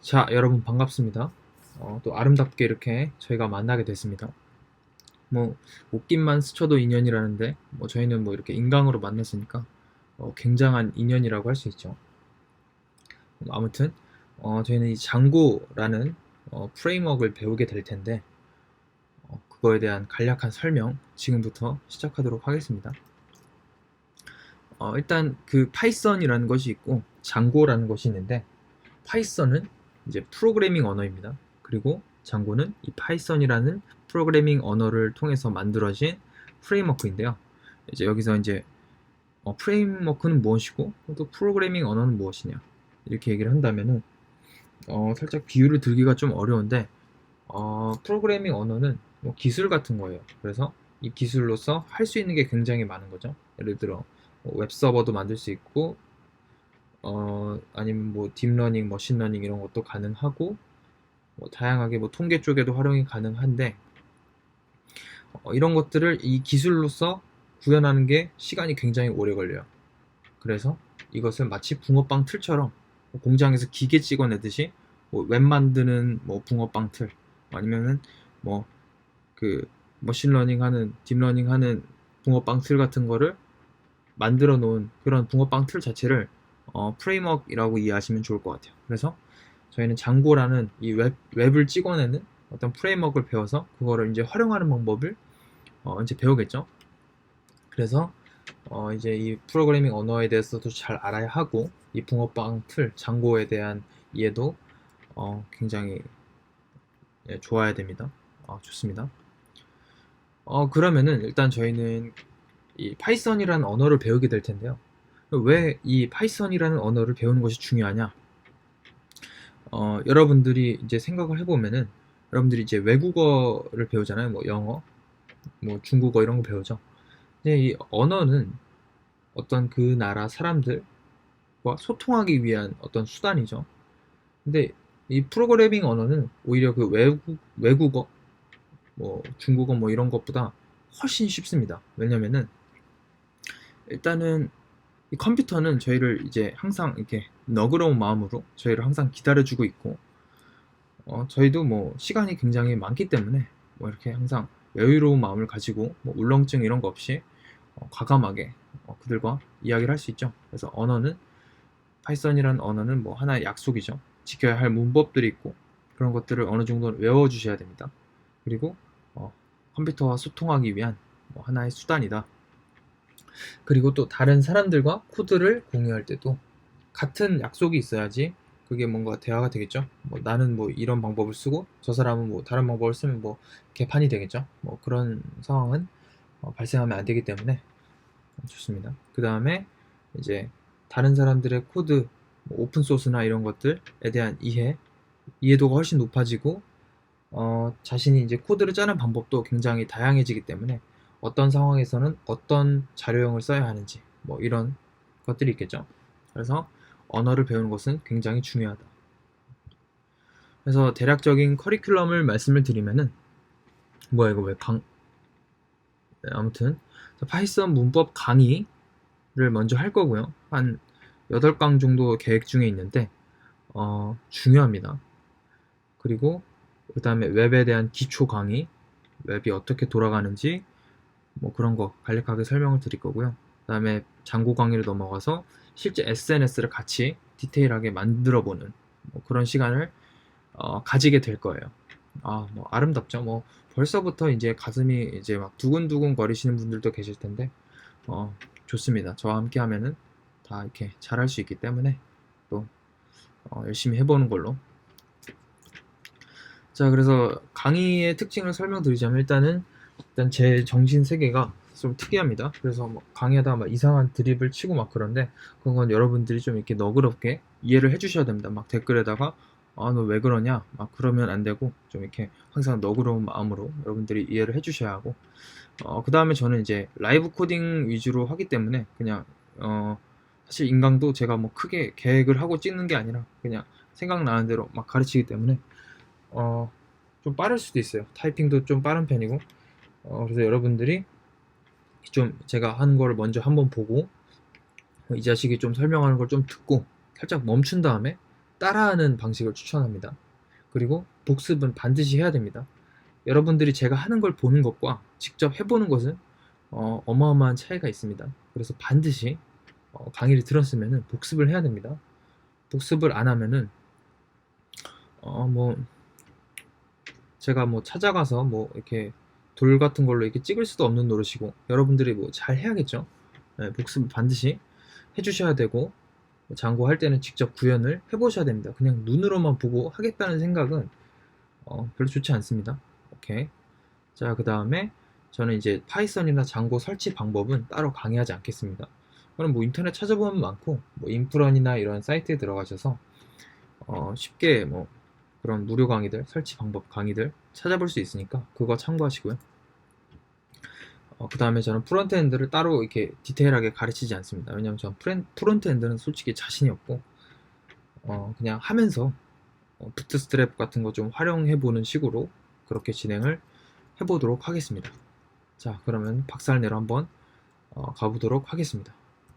자, 여러분 반갑습니다. 또 아름답게 이렇게 저희가 만나게 됐습니다. 뭐 옷깃만 스쳐도 인연이라는데 저희는 뭐 이렇게 인강으로 만났으니까 굉장한 인연이라고 할 수 있죠. 아무튼 저희는 이 장고라는 프레임워크를 배우게 될 텐데 그거에 대한 간략한 설명 지금부터 시작하도록 하겠습니다. 일단 그 파이썬이라는 것이 있고 장고라는 것이 있는데 파이썬은 이제 프로그래밍 언어입니다. 그리고 장고는 이 파이썬이라는 프로그래밍 언어를 통해서 만들어진 프레임워크인데요. 이제 여기서 이제 프레임워크는 무엇이고 또 프로그래밍 언어는 무엇이냐 이렇게 얘기를 한다면은 살짝 비유를 들기가 좀 어려운데 프로그래밍 언어는 뭐 기술 같은 거예요. 그래서 이 기술로서 할 수 있는 게 굉장히 많은 거죠. 예를 들어 웹서버도 만들 수 있고 아니면 뭐 딥러닝, 머신러닝 이런 것도 가능하고 다양하게 뭐 통계 쪽에도 활용이 가능한데 이런 것들을 이 기술로서 구현하는 게 시간이 굉장히 오래 걸려요. 그래서 이것을 마치 붕어빵 틀처럼 공장에서 기계 찍어내듯이 웹 만드는 붕어빵 틀 아니면은 뭐 그 머신러닝 하는 딥러닝 하는 붕어빵 틀 같은 거를 만들어 놓은 그런 붕어빵 틀 자체를 프레임워크이라고 이해하시면 좋을 것 같아요. 그래서 저희는 장고라는 이 웹을 찍어내는 어떤 프레임워크를 배워서 그거를 이제 활용하는 방법을 이제 배우겠죠. 그래서 이제 이 프로그래밍 언어에 대해서도 잘 알아야 하고 이 붕어빵 틀 장고에 대한 이해도 굉장히 좋아야 됩니다. 좋습니다. 그러면은 일단 저희는 이 파이썬이라는 언어를 배우게 될 텐데요. 왜 이 파이썬이라는 언어를 배우는 것이 중요하냐? 여러분들이 이제 생각을 해보면은 여러분들이 이제 외국어를 배우잖아요. 뭐 영어, 뭐 중국어 이런 거 배우죠. 근데 이 언어는 어떤 그 나라 사람들과 소통하기 위한 어떤 수단이죠. 근데 이 프로그래밍 언어는 오히려 그 외국어, 뭐 중국어 뭐 이런 것보다 훨씬 쉽습니다. 왜냐면은 일단은 이 컴퓨터는 저희를 이제 항상 이렇게 너그러운 마음으로 저희를 항상 기다려주고 있고 저희도 뭐 시간이 굉장히 많기 때문에 뭐 이렇게 항상 여유로운 마음을 가지고 뭐 울렁증 이런 거 없이 과감하게 그들과 이야기를 할 수 있죠. 그래서 언어는 파이썬이라는 언어는 뭐 하나의 약속이죠. 지켜야 할 문법들이 있고 그런 것들을 어느 정도 외워주셔야 됩니다. 그리고 컴퓨터와 소통하기 위한 뭐 하나의 수단이다. 그리고 또 다른 사람들과 코드를 공유할 때도 같은 약속이 있어야지 그게 뭔가 대화가 되겠죠. 뭐 나는 뭐 이런 방법을 쓰고 저 사람은 뭐 다른 방법을 쓰면 뭐 개판이 되겠죠. 뭐 그런 상황은 발생하면 안 되기 때문에 좋습니다. 그 다음에 이제 다른 사람들의 코드, 뭐 오픈 소스나 이런 것들에 대한 이해도가 훨씬 높아지고 자신이 이제 코드를 짜는 방법도 굉장히 다양해지기 때문에 어떤 상황에서는 어떤 자료형을 써야 하는지 뭐 이런 것들이 있겠죠. 그래서 언어를 배우는 것은 굉장히 중요하다. 그래서 대략적인 커리큘럼을 말씀을 드리면은 뭐야 이거 왜 네, 아무튼 파이썬 문법 강의를 먼저 할 거고요. 한 8강 정도 계획 중에 있는데 중요합니다. 그리고 그 다음에 웹에 대한 기초 강의, 웹이 어떻게 돌아가는지 뭐 그런 거 간략하게 설명을 드릴 거고요. 그 다음에 장고 강의를 넘어가서 실제 SNS를 같이 디테일하게 만들어보는 뭐 그런 시간을 가지게 될 거예요. 뭐 아름답죠. 뭐 벌써부터 이제 가슴이 이제 막 두근두근 거리시는 분들도 계실 텐데 좋습니다. 저와 함께 하면은 다 이렇게 잘할 수 있기 때문에 또 열심히 해보는 걸로. 자, 그래서 강의의 특징을 설명드리자면 일단 제 정신 세계가 좀 특이합니다. 그래서 뭐 강의하다가 막 이상한 드립을 치고 막 그런데 그건 여러분들이 좀 이렇게 너그럽게 이해를 해주셔야 됩니다. 막 댓글에다가 너 왜 그러냐 막 그러면 안 되고 좀 이렇게 항상 너그러운 마음으로 여러분들이 이해를 해주셔야 하고 그 다음에 저는 이제 라이브 코딩 위주로 하기 때문에 그냥 사실 인강도 제가 뭐 크게 계획을 하고 찍는 게 아니라 그냥 생각나는 대로 막 가르치기 때문에 좀 빠를 수도 있어요. 타이핑도 좀 빠른 편이고 그래서 여러분들이 좀 제가 하는 거를 먼저 한번 보고 이 자식이 좀 설명하는 걸 좀 듣고 살짝 멈춘 다음에 따라하는 방식을 추천합니다. 그리고 복습은 반드시 해야 됩니다. 여러분들이 제가 하는 걸 보는 것과 직접 해보는 것은 어마어마한 차이가 있습니다. 그래서 반드시 강의를 들었으면 복습을 해야 됩니다. 복습을 안 하면은 뭐 제가 뭐 찾아가서 뭐 이렇게 돌 같은 걸로 이렇게 찍을 수도 없는 노릇이고, 여러분들이 뭐 잘 해야겠죠. 네, 복습을 반드시 해주셔야 되고, 장고할 때는 직접 구현을 해보셔야 됩니다. 그냥 눈으로만 보고 하겠다는 생각은 별로 좋지 않습니다. 오케이. 자, 그 다음에 저는 이제 파이썬이나 장고 설치 방법은 따로 강의하지 않겠습니다. 그럼 뭐 인터넷 찾아보면 많고, 뭐 인프런이나 이런 사이트에 들어가셔서 쉽게 뭐 그런 무료 강의들, 설치 방법 강의들 찾아볼 수 있으니까 그거 참고하시고요. 그 다음에 저는 프론트엔드를 따로 이렇게 디테일하게 가르치지 않습니다. 왜냐면 저는 프론트엔드는 솔직히 자신이 없고, 그냥 하면서 부트스트랩 같은 거 좀 활용해보는 식으로 그렇게 진행을 해보도록 하겠습니다. 자, 그러면 박살내러 한번 가보도록 하겠습니다.